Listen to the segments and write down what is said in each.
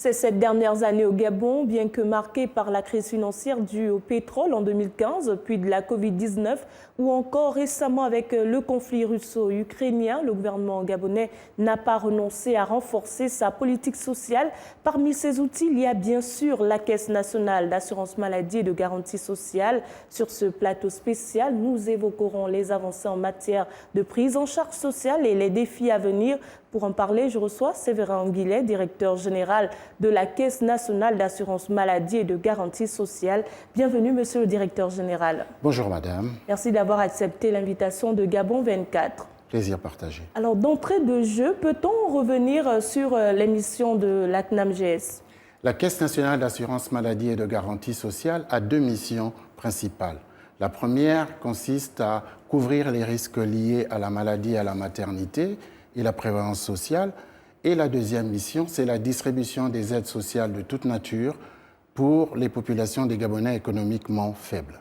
Ces 7 dernières années au Gabon, bien que marquées par la crise financière due au pétrole en 2015, puis de la Covid-19, ou encore récemment avec le conflit russo-ukrainien, le gouvernement gabonais n'a pas renoncé à renforcer sa politique sociale. Parmi ces outils, il y a bien sûr la Caisse nationale d'assurance maladie et de garantie sociale. Sur ce plateau spécial, nous évoquerons les avancées en matière de prise en charge sociale et les défis à venir. Pour en parler, je reçois Séverin Anguillet, directeur général de la Caisse nationale d'assurance maladie et de garantie sociale. Bienvenue, monsieur le directeur général. Bonjour, madame. Merci d'avoir accepté l'invitation de Gabon 24. Plaisir partagé. Alors, d'entrée de jeu, peut-on revenir sur les missions de la CNAMGS? La Caisse nationale d'assurance maladie et de garantie sociale a 2 missions principales. La première consiste à couvrir les risques liés à la maladie et à la maternité et la prévalence sociale. Et la deuxième mission, c'est la distribution des aides sociales de toute nature pour les populations des Gabonais économiquement faibles.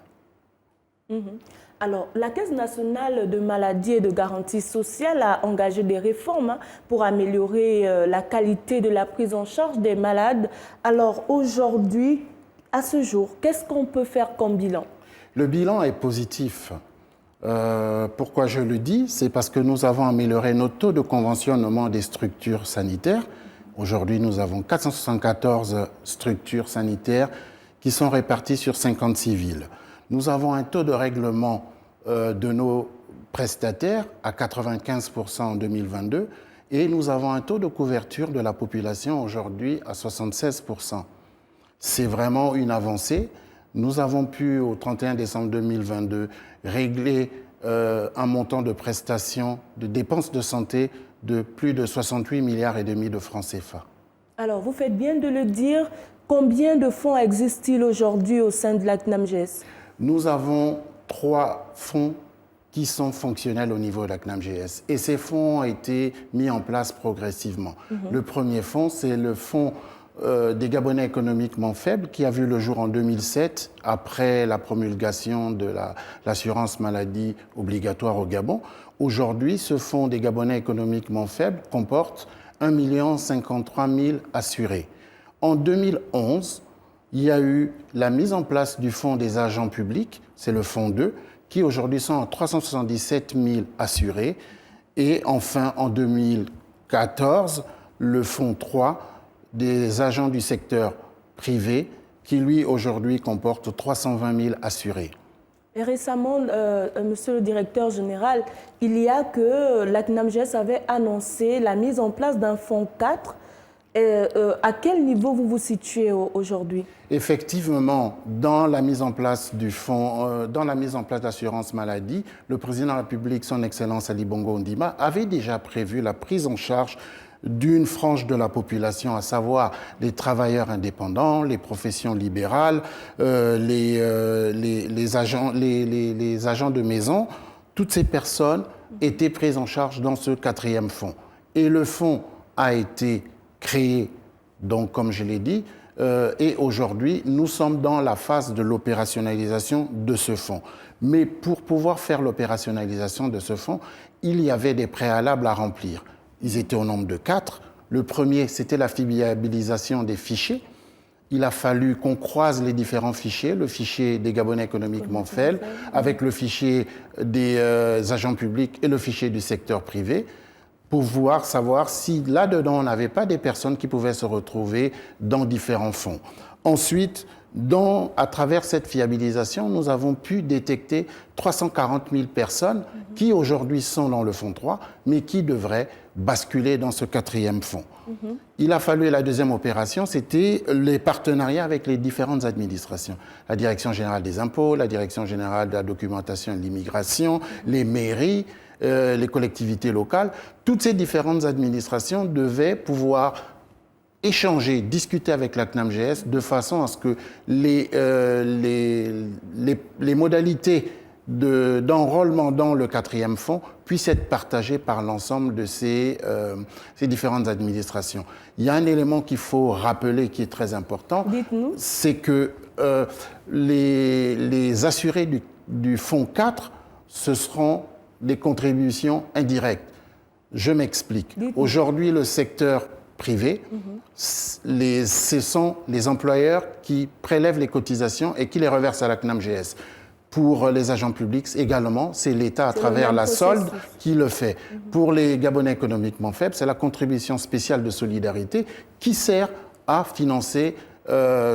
Alors, la Caisse nationale de maladie et de garantie sociale a engagé des réformes pour améliorer la qualité de la prise en charge des malades. Alors, aujourd'hui, à ce jour, qu'est-ce qu'on peut faire comme bilan? Le bilan est positif. Pourquoi je le dis? C'est parce que nous avons amélioré notre taux de conventionnement des structures sanitaires. Aujourd'hui, nous avons 474 structures sanitaires qui sont réparties sur 56 villes. Nous avons un taux de règlement de nos prestataires à 95% en 2022 et nous avons un taux de couverture de la population aujourd'hui à 76%. C'est vraiment une avancée. Nous avons pu, au 31 décembre 2022, régler un montant de prestations, de dépenses de santé de plus de 68,5 milliards de francs CFA. Alors, vous faites bien de le dire. Combien de fonds existent-ils aujourd'hui au sein de la CNAMGS? Nous avons 3 fonds qui sont fonctionnels au niveau de la CNAMGS. Et ces fonds ont été mis en place progressivement. Le premier fonds, c'est le fonds des Gabonais économiquement faibles qui a vu le jour en 2007 après la promulgation de l'assurance maladie obligatoire au Gabon. Aujourd'hui, ce fonds des Gabonais économiquement faibles comporte 1 053 000 assurés. En 2011, il y a eu la mise en place du fonds des agents publics, c'est le fonds 2, qui aujourd'hui sont à 377 000 assurés. Et enfin, en 2014, le fonds 3 des agents du secteur privé, qui lui aujourd'hui comporte 320 000 assurés. Et récemment, monsieur le directeur général, il y a que la CNAMGS avait annoncé la mise en place d'un fonds 4. À quel niveau vous vous situez aujourd'hui? Effectivement, dans la mise en place du fonds, dans la mise en place d'assurance maladie, le président de la République, son Excellence Ali Bongo Ondimba, avait déjà prévu la prise en charge d'une frange de la population, à savoir les travailleurs indépendants, les professions libérales, les agents de maison. Toutes ces personnes étaient prises en charge dans ce 4e fonds. Et le fonds a été créé, donc comme je l'ai dit, et aujourd'hui, nous sommes dans la phase de l'opérationnalisation de ce fonds. Mais pour pouvoir faire l'opérationnalisation de ce fonds, il y avait des préalables à remplir. Ils étaient au nombre de 4. Le premier, c'était la fiabilisation des fichiers. Il a fallu qu'on croise les différents fichiers, le fichier des Gabonais économiquement faibles, avec le fichier des agents publics et le fichier du secteur privé, pour pouvoir savoir si là-dedans, on n'avait pas des personnes qui pouvaient se retrouver dans différents fonds. Ensuite, à travers cette fiabilisation, nous avons pu détecter 340 000 personnes qui aujourd'hui sont dans le fonds 3, mais qui devraient basculer dans ce 4e fonds. Il a fallu, la deuxième opération, c'était les partenariats avec les différentes administrations. La Direction générale des impôts, la Direction générale de la documentation et de l'immigration, les mairies, les collectivités locales. Toutes ces différentes administrations devaient pouvoir échanger, discuter avec la CNAMGS de façon à ce que les modalités d'enrôlement dans le 4e fonds puissent être partagées par l'ensemble de ces différentes administrations. Il y a un élément qu'il faut rappeler qui est très important, c'est que les assurés du fonds 4, ce seront des contributions indirectes. Je m'explique. Aujourd'hui, le secteur privée, ce sont les employeurs qui prélèvent les cotisations et qui les reversent à la CNAMGS. Pour les agents publics également, c'est l'État à travers la solde qui le fait. Pour les Gabonais économiquement faibles, c'est la contribution spéciale de solidarité qui sert à financer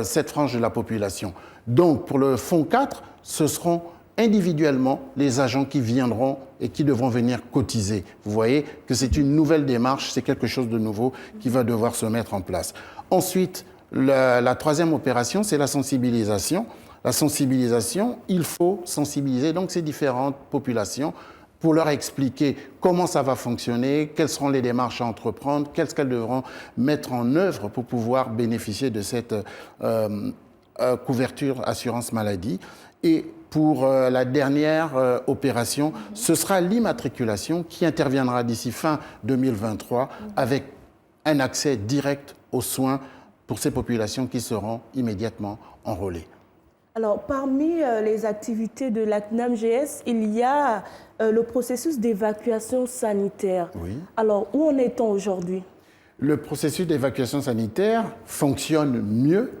cette frange de la population. Donc pour le fonds 4, ce seront individuellement les agents qui viendront et qui devront venir cotiser. Vous voyez que c'est une nouvelle démarche, c'est quelque chose de nouveau qui va devoir se mettre en place. Ensuite, la troisième opération, c'est la sensibilisation. La sensibilisation, il faut sensibiliser donc ces différentes populations pour leur expliquer comment ça va fonctionner, quelles seront les démarches à entreprendre, qu'est-ce qu'elles devront mettre en œuvre pour pouvoir bénéficier de cette couverture assurance maladie. Et pour la dernière opération, ce sera l'immatriculation qui interviendra d'ici fin 2023 avec un accès direct aux soins pour ces populations qui seront immédiatement enrôlées. Alors, parmi les activités de la CNAMGS, il y a le processus d'évacuation sanitaire. Oui. Alors, où en est-on aujourd'hui? Le processus d'évacuation sanitaire fonctionne mieux.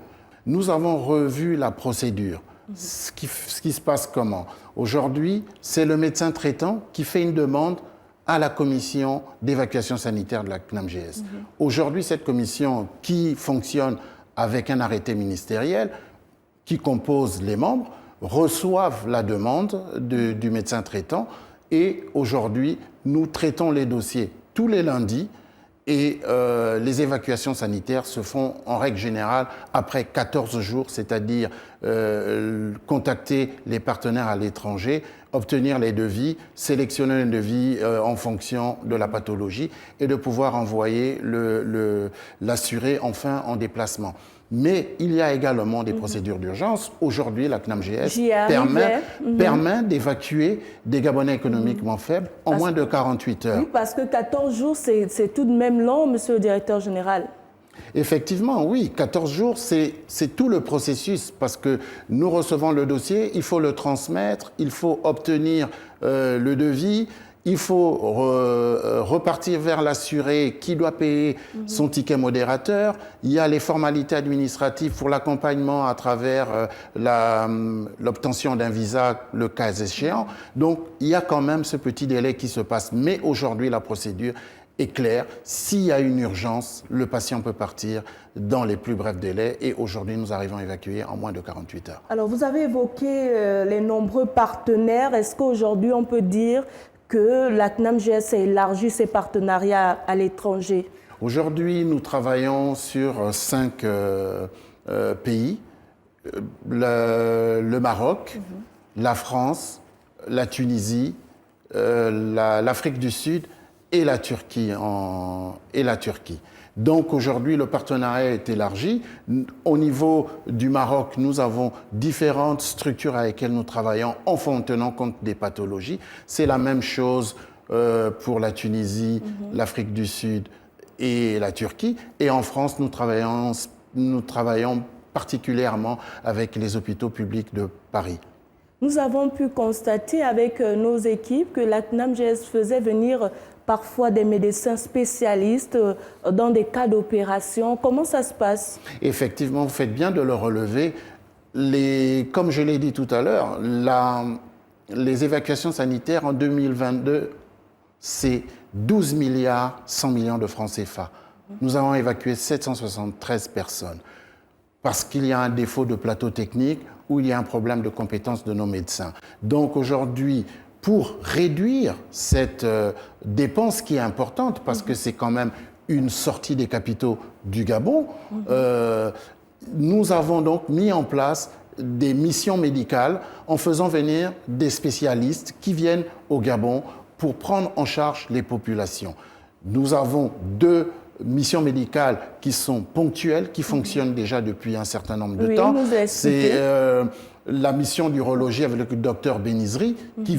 Nous avons revu la procédure. Ce qui se passe comment? Aujourd'hui, c'est le médecin traitant qui fait une demande à la commission d'évacuation sanitaire de la CNAMGS. Aujourd'hui, cette commission qui fonctionne avec un arrêté ministériel, qui compose les membres, reçoivent la demande du médecin traitant et aujourd'hui, nous traitons les dossiers tous les lundis et les évacuations sanitaires se font en règle générale après 14 jours, c'est-à-dire contacter les partenaires à l'étranger, obtenir les devis, sélectionner les devis en fonction de la pathologie et de pouvoir envoyer l'assuré enfin en déplacement. Mais il y a également des procédures d'urgence. Aujourd'hui, la CNAMGS permet d'évacuer des Gabonais économiquement faibles en moins de 48 heures. Oui, parce que 14 jours, c'est tout de même long, monsieur le directeur général. Effectivement, oui. 14 jours, c'est tout le processus parce que nous recevons le dossier, il faut le transmettre, il faut obtenir le devis, il faut repartir vers l'assuré qui doit payer son ticket modérateur. Il y a les formalités administratives pour l'accompagnement à travers l'obtention d'un visa, le cas échéant. Donc, il y a quand même ce petit délai qui se passe. Mais aujourd'hui, la procédure est claire. S'il y a une urgence, le patient peut partir dans les plus brefs délais. Et aujourd'hui, nous arrivons à évacuer en moins de 48 heures. Alors, vous avez évoqué les nombreux partenaires. Est-ce qu'aujourd'hui, on peut dire que la CNAMGS a élargi ses partenariats à l'étranger? Aujourd'hui, nous travaillons sur 5 pays. Le Maroc, la France, la Tunisie, l'Afrique du Sud et la Turquie. Donc aujourd'hui, le partenariat est élargi. Au niveau du Maroc, nous avons différentes structures avec lesquelles nous travaillons en tenant compte des pathologies. C'est la même chose pour la Tunisie, l'Afrique du Sud et la Turquie. Et en France, nous travaillons particulièrement avec les hôpitaux publics de Paris. Nous avons pu constater avec nos équipes que la CNAMGS faisait venir parfois des médecins spécialistes dans des cas d'opération. Comment ça se passe? Effectivement, vous faites bien de le relever. Comme je l'ai dit tout à l'heure, les évacuations sanitaires en 2022, c'est 12 milliards 100 millions de francs CFA. Nous avons évacué 773 personnes parce qu'il y a un défaut de plateau technique ou il y a un problème de compétence de nos médecins. Donc aujourd'hui, pour réduire cette dépense qui est importante, parce que c'est quand même une sortie des capitaux du Gabon, nous avons donc mis en place des missions médicales en faisant venir des spécialistes qui viennent au Gabon pour prendre en charge les populations. Nous avons 2 missions médicales qui sont ponctuelles, qui fonctionnent déjà depuis un certain nombre de temps. C'est la mission d'urologie avec le docteur Benizri qui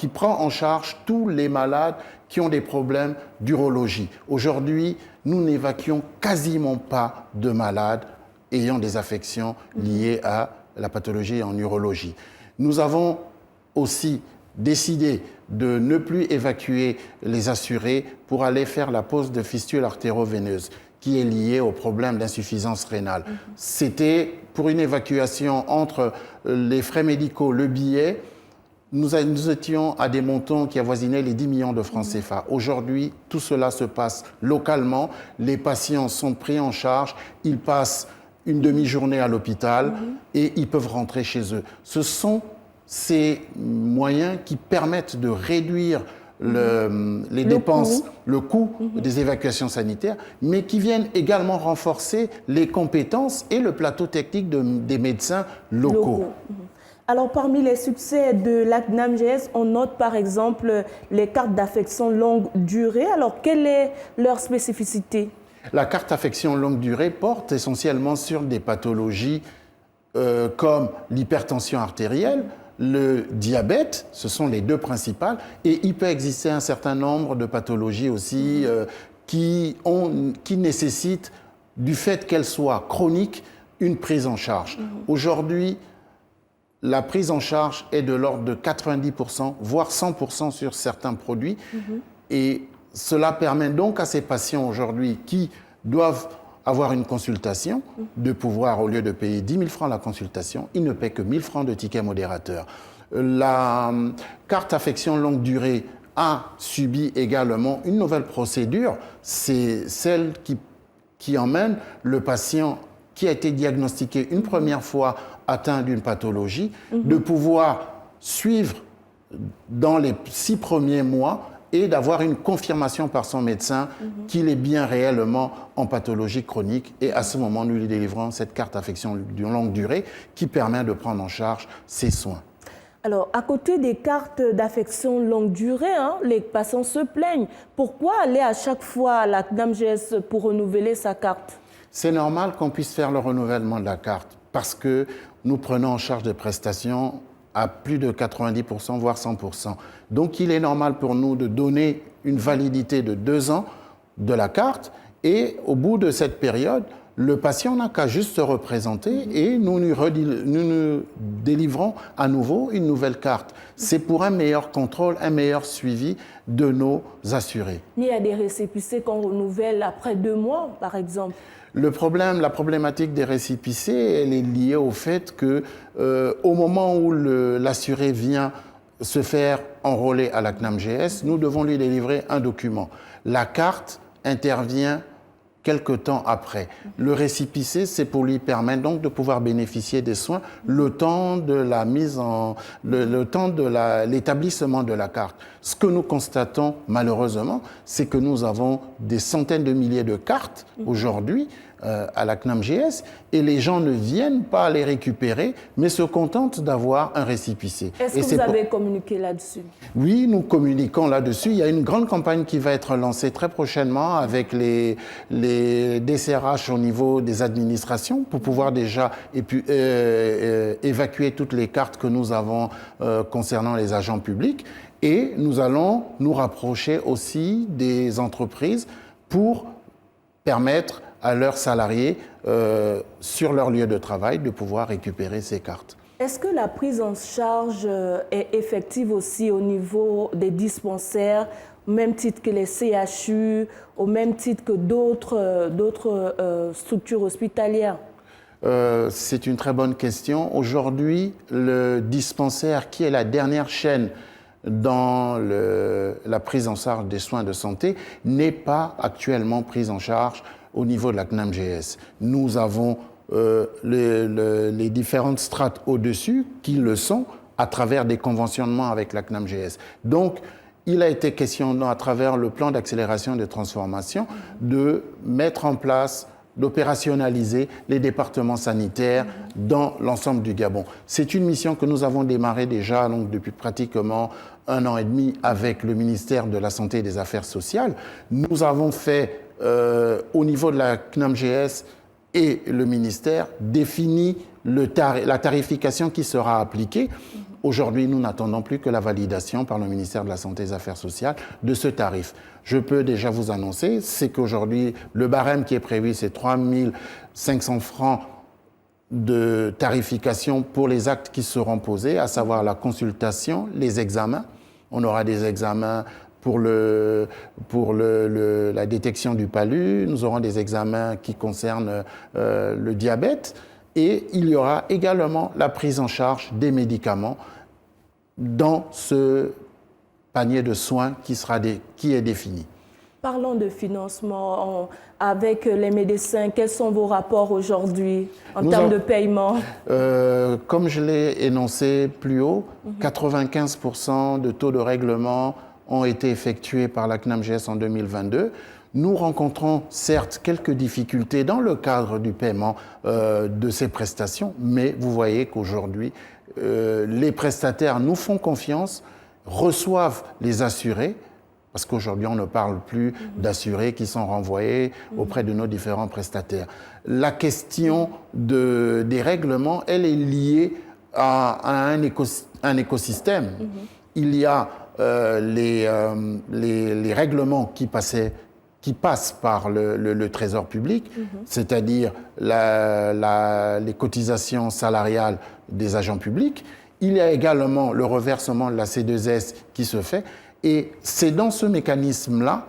prend en charge tous les malades qui ont des problèmes d'urologie. Aujourd'hui, nous n'évacuons quasiment pas de malades ayant des affections liées à la pathologie en urologie. Nous avons aussi décidé de ne plus évacuer les assurés pour aller faire la pose de fistule artéro-veineuse qui est liée au problème d'insuffisance rénale. C'était pour une évacuation entre les frais médicaux, le billet. Nous étions à des montants qui avoisinaient les 10 millions de francs CFA. Aujourd'hui, tout cela se passe localement. Les patients sont pris en charge. Ils passent une demi-journée à l'hôpital et ils peuvent rentrer chez eux. Ce sont ces moyens qui permettent de réduire les dépenses, le coût des évacuations sanitaires, mais qui viennent également renforcer les compétences et le plateau technique des médecins locaux. Alors, parmi les succès de la CNAMGS, on note par exemple les cartes d'affection longue durée. Alors, quelle est leur spécificité? La carte affection longue durée porte essentiellement sur des pathologies comme l'hypertension artérielle, le diabète, ce sont les deux principales, et il peut exister un certain nombre de pathologies aussi qui nécessitent, du fait qu'elles soient chroniques, une prise en charge. Aujourd'hui, la prise en charge est de l'ordre de 90%, voire 100% sur certains produits, et cela permet donc à ces patients aujourd'hui qui doivent avoir une consultation, de pouvoir, au lieu de payer 10 000 francs la consultation, ils ne paient que 1 000 francs de ticket modérateur. La carte affection longue durée a subi également une nouvelle procédure, c'est celle qui emmène le patient qui a été diagnostiqué une première fois atteint d'une pathologie, de pouvoir suivre dans les 6 premiers mois et d'avoir une confirmation par son médecin qu'il est bien réellement en pathologie chronique. Et à ce moment, nous lui délivrons cette carte affection de longue durée qui permet de prendre en charge ses soins. Alors, à côté des cartes d'affection longue durée, les patients se plaignent. Pourquoi aller à chaque fois à la CNAMGS pour renouveler sa carte? C'est normal qu'on puisse faire le renouvellement de la carte parce que nous prenons en charge des prestations à plus de 90%, voire 100%. Donc, il est normal pour nous de donner une validité de 2 ans de la carte et au bout de cette période, le patient n'a qu'à juste se représenter et nous délivrons à nouveau une nouvelle carte. C'est pour un meilleur contrôle, un meilleur suivi de nos assurés. Il y a des récépissés qu'on renouvelle après 2 mois, par exemple. La problématique des récépissés, elle est liée au fait que au moment où l'assuré vient se faire enrôler à la CNAMGS, nous devons lui délivrer un document. La carte intervient quelque temps après. Le récépissé, c'est pour lui permettre donc de pouvoir bénéficier des soins le temps de l'établissement de la carte. Ce que nous constatons malheureusement, c'est que nous avons des centaines de milliers de cartes aujourd'hui à la CNAMGS et les gens ne viennent pas les récupérer, mais se contentent d'avoir un récépissé. Est-ce que vous avez communiqué là-dessus? Oui, nous communiquons là-dessus. Il y a une grande campagne qui va être lancée très prochainement avec les DCRH au niveau des administrations pour pouvoir déjà évacuer toutes les cartes que nous avons concernant les agents publics. Et nous allons nous rapprocher aussi des entreprises pour permettre à leurs salariés, sur leur lieu de travail, de pouvoir récupérer ces cartes. Est-ce que la prise en charge est effective aussi au niveau des dispensaires, au même titre que les CHU, au même titre que d'autres structures hospitalières? C'est une très bonne question. Aujourd'hui, le dispensaire, qui est la dernière chaîne dans la prise en charge des soins de santé, n'est pas actuellement prise en charge au niveau de la CNAMGS. Nous avons les différentes strates au-dessus qui le sont à travers des conventionnements avec la CNAMGS. Donc, il a été question, à travers le plan d'accélération des transformations, de mettre en place, d'opérationnaliser les départements sanitaires dans l'ensemble du Gabon. C'est une mission que nous avons démarrée déjà donc, depuis pratiquement 1 an et demi avec le ministère de la Santé et des Affaires sociales. Nous avons fait, au niveau de la CNAMGS et le ministère, défini la tarification qui sera appliquée. Aujourd'hui, nous n'attendons plus que la validation par le ministère de la Santé et des Affaires sociales de ce tarif. Je peux déjà vous annoncer, c'est qu'aujourd'hui, le barème qui est prévu, c'est 3 500 francs de tarification pour les actes qui seront posés, à savoir la consultation, les examens. On aura des examens pour la détection du palu, nous aurons des examens qui concernent le diabète, et il y aura également la prise en charge des médicaments dans ce panier de soins qui est défini. Parlons de financement avec les médecins. Quels sont vos rapports aujourd'hui en termes de paiement? Comme je l'ai énoncé plus haut, 95% de taux de règlement ont été effectués par la CNAMGS en 2022. Nous rencontrons certes quelques difficultés dans le cadre du paiement de ces prestations, mais vous voyez qu'aujourd'hui, les prestataires nous font confiance, reçoivent les assurés, parce qu'aujourd'hui, on ne parle plus d'assurés qui sont renvoyés auprès de nos différents prestataires. La question des règlements, elle est liée à un écosystème. Il y a les règlements qui passent par le Trésor public, c'est-à-dire les cotisations salariales des agents publics. Il y a également le reversement de la C2S qui se fait. Et c'est dans ce mécanisme-là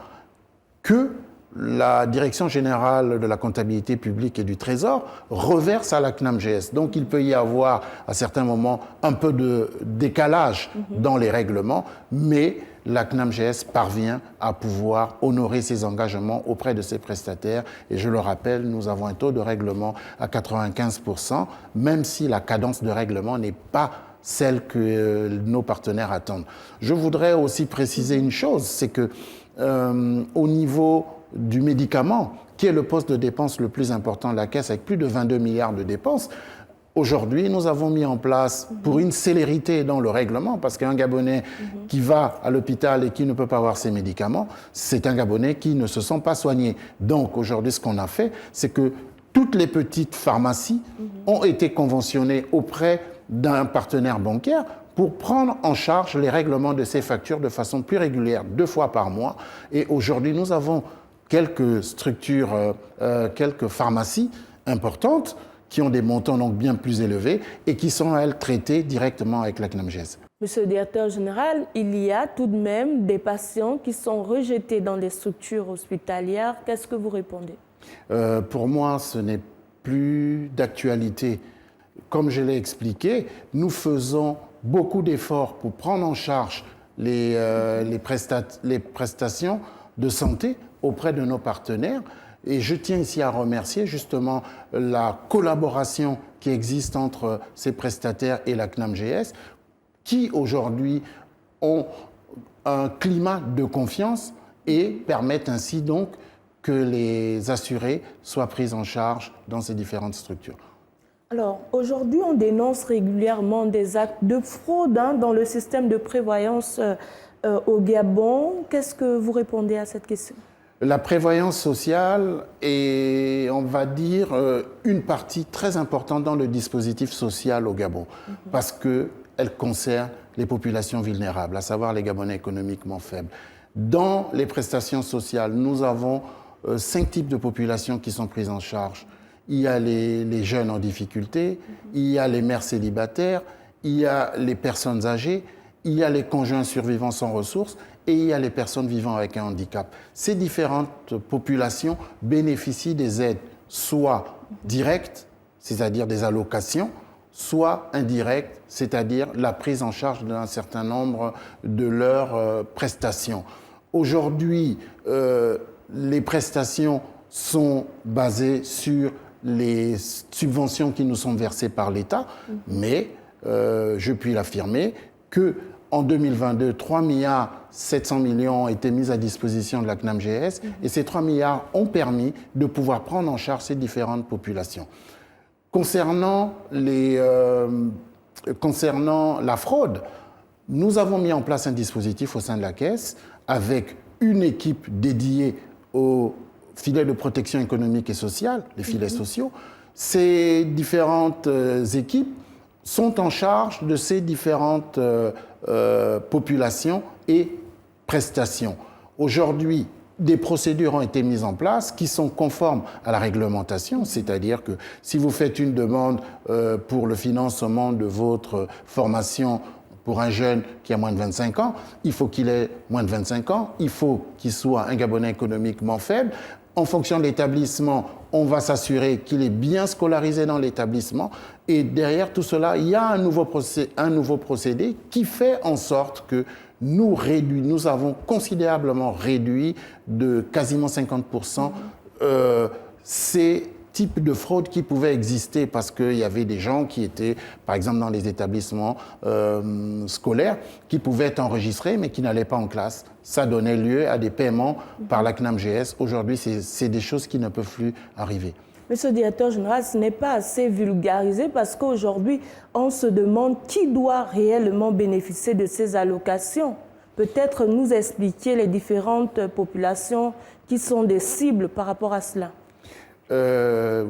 que la Direction générale de la comptabilité publique et du Trésor reverse à la CNAMGS. Donc il peut y avoir à certains moments un peu de décalage dans les règlements, mais la CNAMGS parvient à pouvoir honorer ses engagements auprès de ses prestataires. Et je le rappelle, nous avons un taux de règlement à 95%, même si la cadence de règlement n'est pas celle que nos partenaires attendent. Je voudrais aussi préciser une chose, c'est que au niveau du médicament, qui est le poste de dépense le plus important de la Caisse, avec plus de 22 milliards de dépenses, aujourd'hui, nous avons mis en place, pour une célérité dans le règlement, parce qu'un Gabonais qui va à l'hôpital et qui ne peut pas avoir ses médicaments, c'est un Gabonais qui ne se sent pas soigné. Donc aujourd'hui, ce qu'on a fait, c'est que toutes les petites pharmacies ont été conventionnées auprès d'un partenaire bancaire pour prendre en charge les règlements de ces factures de façon plus régulière, 2 fois par mois. Et aujourd'hui, nous avons quelques structures, quelques pharmacies importantes qui ont des montants donc bien plus élevés et qui sont, elles, traitées directement avec la CNAMGS. Monsieur le directeur général, il y a tout de même des patients qui sont rejetés dans des structures hospitalières. Qu'est-ce que vous répondez? Pour moi, ce n'est plus d'actualité. Comme je l'ai expliqué, nous faisons beaucoup d'efforts pour prendre en charge les prestations de santé auprès de nos partenaires. Et je tiens ici à remercier justement la collaboration qui existe entre ces prestataires et la CNAMGS, qui aujourd'hui ont un climat de confiance et permettent ainsi donc que les assurés soient pris en charge dans ces différentes structures. Alors, aujourd'hui, on dénonce régulièrement des actes de fraude dans le système de prévoyance au Gabon. Qu'est-ce que vous répondez à cette question? La prévoyance sociale est, on va dire, une partie très importante dans le dispositif social au Gabon, parce qu'elle concerne les populations vulnérables, à savoir les Gabonais économiquement faibles. Dans les prestations sociales, nous avons 5 types de populations qui sont prises en charge. Il y a les jeunes en difficulté, il y a les mères célibataires, il y a les personnes âgées, il y a les conjoints survivants sans ressources et il y a les personnes vivant avec un handicap. Ces différentes populations bénéficient des aides soit directes, c'est-à-dire des allocations, soit indirectes, c'est-à-dire la prise en charge d'un certain nombre de leurs prestations. Aujourd'hui, les prestations sont basées sur les subventions qui nous sont versées par l'État, mais je puis l'affirmer qu'en 2022, 3,7 milliards ont été mis à disposition de la CNAMGS et ces 3 milliards ont permis de pouvoir prendre en charge ces différentes populations. Concernant la fraude, nous avons mis en place un dispositif au sein de la Caisse avec une équipe dédiée aux filets de protection économique et sociale, les filets sociaux. Ces différentes équipes sont en charge de ces différentes populations et prestations. Aujourd'hui, des procédures ont été mises en place qui sont conformes à la réglementation, c'est-à-dire que si vous faites une demande pour le financement de votre formation pour un jeune qui a moins de 25 ans, il faut qu'il ait moins de 25 ans, il faut qu'il soit un Gabonais économiquement faible. En fonction de l'établissement, on va s'assurer qu'il est bien scolarisé dans l'établissement. Et derrière tout cela, il y a un nouveau procédé qui fait en sorte que nous avons considérablement réduit de quasiment 50% ces types de fraudes qui pouvaient exister parce qu'il y avait des gens qui étaient, par exemple dans les établissements scolaires, qui pouvaient être enregistrés mais qui n'allaient pas en classe. Ça donnait lieu à des paiements par la CNAMGS. Aujourd'hui, c'est des choses qui ne peuvent plus arriver. Monsieur le directeur général, ce n'est pas assez vulgarisé parce qu'aujourd'hui, on se demande qui doit réellement bénéficier de ces allocations. Peut-être nous expliquer les différentes populations qui sont des cibles par rapport à cela.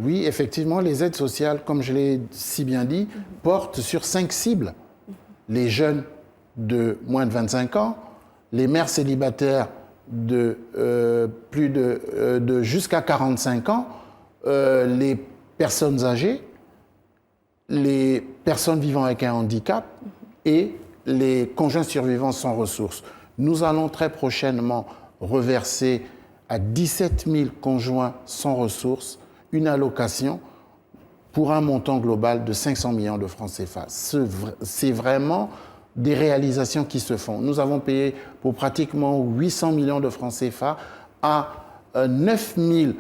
Oui, effectivement, les aides sociales, comme je l'ai si bien dit, portent sur 5 cibles. Les jeunes de moins de 25 ans, les mères célibataires de jusqu'à 45 ans, les personnes âgées, les personnes vivant avec un handicap et les conjoints survivants sans ressources. Nous allons très prochainement reverser à 17 000 conjoints sans ressources une allocation pour un montant global de 500 millions de francs CFA. C'est vraiment des réalisations qui se font. Nous avons payé pour pratiquement 800 millions de francs CFA à 9 000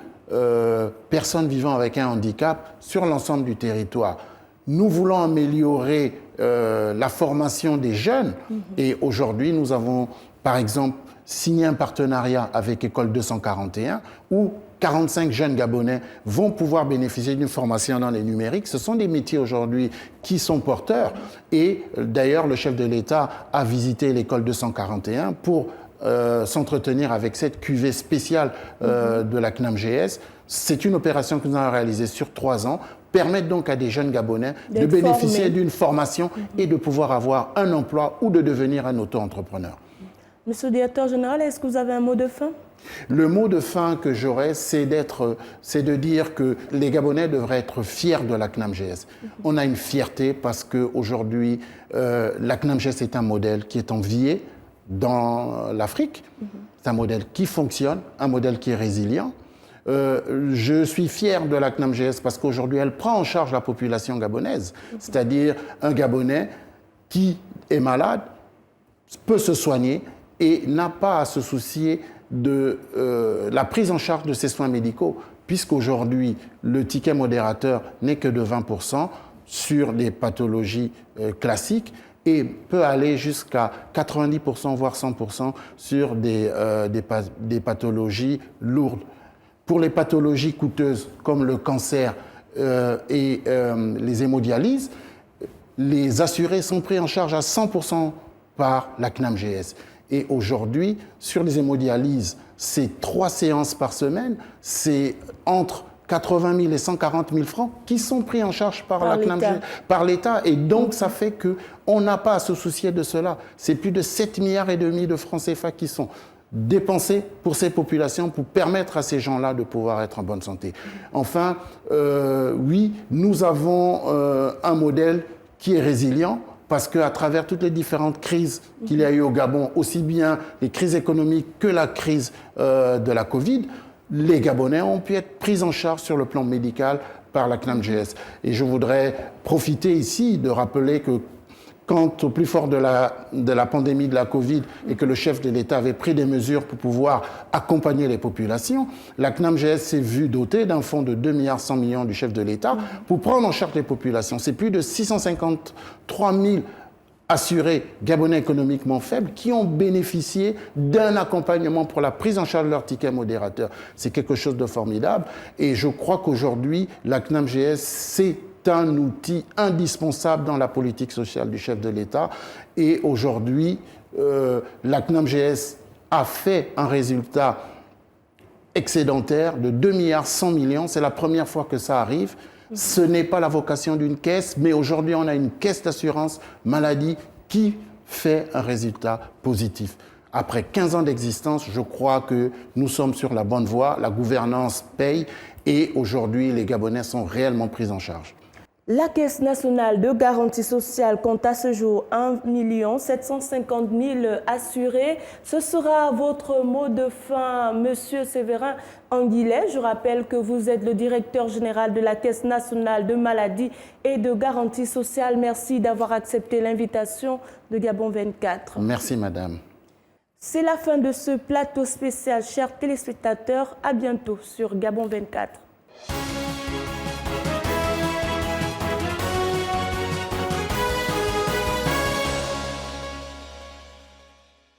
personnes vivant avec un handicap sur l'ensemble du territoire. Nous voulons améliorer la formation des jeunes et aujourd'hui nous avons par exemple signé un partenariat avec École 241 où 45 jeunes Gabonais vont pouvoir bénéficier d'une formation dans les numériques. Ce sont des métiers aujourd'hui qui sont porteurs et d'ailleurs le chef de l'État a visité l'École 241 pour s'entretenir avec cette cuvée spéciale de la CNAMGS. C'est une opération que nous avons réalisée sur 3 ans, permettre donc à des jeunes Gabonais de bénéficier d'une formation et de pouvoir avoir un emploi ou de devenir un auto-entrepreneur. Monsieur le directeur général, est-ce que vous avez un mot de fin? Le mot de fin que j'aurais, c'est de dire que les Gabonais devraient être fiers de la CNAMGS. On a une fierté parce qu'aujourd'hui, la CNAMGS est un modèle qui est envié dans l'Afrique. C'est un modèle qui fonctionne, un modèle qui est résilient. Je suis fier de la CNAMGS parce qu'aujourd'hui, elle prend en charge la population gabonaise, c'est-à-dire un Gabonais qui est malade, peut se soigner et n'a pas à se soucier de la prise en charge de ses soins médicaux, puisqu'aujourd'hui, le ticket modérateur n'est que de 20% sur des pathologies classiques et peut aller jusqu'à 90%, voire 100% sur des pathologies lourdes. Pour les pathologies coûteuses comme le cancer et les hémodialyses, les assurés sont pris en charge à 100% par la CNAMGS. Et aujourd'hui, sur les hémodialyses, c'est 3 séances par semaine, c'est entre 80 000 et 140 000 francs qui sont pris en charge par l'État. Et donc, ça fait qu'on n'a pas à se soucier de cela. C'est plus de 7,5 milliards de francs CFA qui sont dépensés pour ces populations pour permettre à ces gens-là de pouvoir être en bonne santé. Enfin, oui, nous avons un modèle qui est résilient, parce qu'à travers toutes les différentes crises qu'il y a eu au Gabon, aussi bien les crises économiques que la crise de la Covid, les Gabonais ont pu être pris en charge sur le plan médical par la CNAMGS. Et je voudrais profiter ici de rappeler que quand, au plus fort de la pandémie de la Covid et que le chef de l'État avait pris des mesures pour pouvoir accompagner les populations, la CNAMGS s'est vue dotée d'un fonds de 2,1 milliards du chef de l'État pour prendre en charge les populations. C'est plus de 653 000 assurés gabonais économiquement faibles qui ont bénéficié d'un accompagnement pour la prise en charge de leur ticket modérateur. C'est quelque chose de formidable et je crois qu'aujourd'hui, la CNAMGS, c'est un outil indispensable dans la politique sociale du chef de l'État. Et aujourd'hui, la CNAMGS a fait un résultat excédentaire de 2,1 milliards. C'est la première fois que ça arrive. Ce n'est pas la vocation d'une caisse, mais aujourd'hui, on a une caisse d'assurance maladie qui fait un résultat positif. Après 15 ans d'existence, je crois que nous sommes sur la bonne voie, la gouvernance paye et aujourd'hui, les Gabonais sont réellement pris en charge. La Caisse nationale de garantie sociale compte à ce jour 1 750 000 assurés. Ce sera votre mot de fin, Monsieur Séverin Anguillet. Je rappelle que vous êtes le directeur général de la Caisse nationale de maladie et de garantie sociale. Merci d'avoir accepté l'invitation de Gabon 24. Merci, madame. C'est la fin de ce plateau spécial, chers téléspectateurs. À bientôt sur Gabon 24.